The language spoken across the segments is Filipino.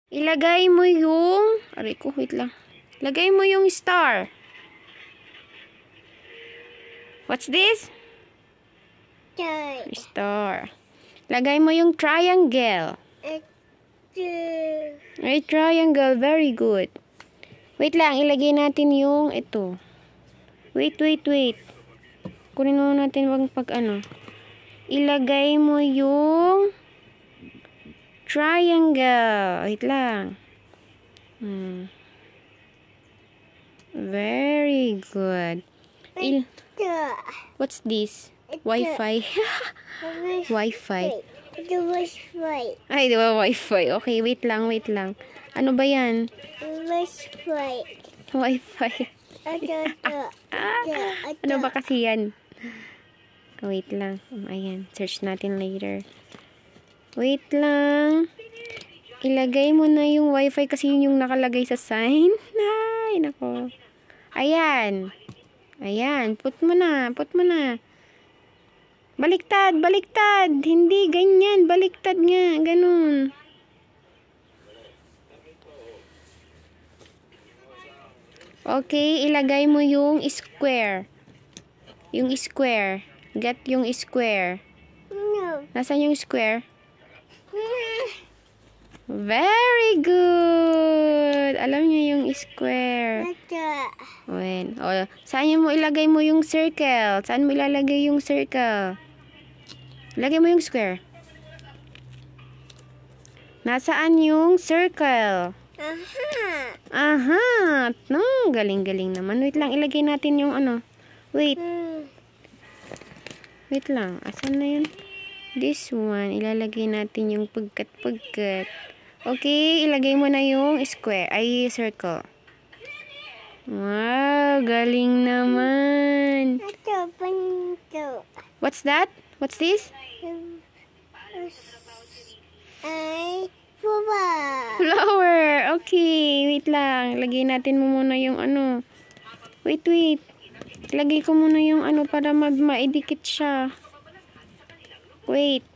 Ilagay mo yung... Aray ko, wait lang. Lagay mo yung star. What's this? Star. Lagay mo yung triangle. Ay, triangle. Very good. Wait lang, ilagay natin yung ito. Wait. Kunin mo natin pag ano. Ilagay mo yung triangle. Wait lang. Very good. What's this? Wi-Fi. Wi-Fi. Ay, di ba Wi-Fi? Okay, wait lang. Ano ba yan? Wi-Fi. Ano ba kasi yan? Wait lang. Ayan, search natin later. Wait lang. Ilagay mo na yung Wi-Fi kasi yun yung nakalagay sa sign. Ay, nako. Ayan. Put mo na. Baliktad. Hindi ganyan. Baliktad nga. Ganun. Okay, ilagay mo yung square. Yung square. Get yung square. No. Nasaan yung square? Very good. Alam niyo yung square. When, saan mo ilagay mo yung circle? Saan mo ilalagay yung circle? Ilagay mo yung square. Nasaan yung circle? Aha. Galing naman. Wait lang, ilagay natin yung ano. Wait lang. Asan na yun? This one. Ilalagay natin yung pagkat. Okay, ilagay mo na yung square. Ay, circle. Wow, galing naman. What's that? What's this? Flower. Okay, wait lang. Lagay natin mo muna yung ano. Wait. Lagay ko muna yung ano para maidikit siya. Wait.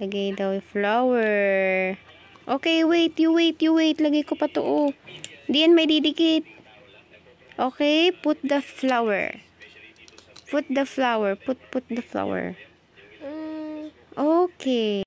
Lagay daw yung flower. Okay, wait. You wait. Lagay ko pa to. Oh. Di yan may didikit. Okay, put the flower. Put the flower. Okay.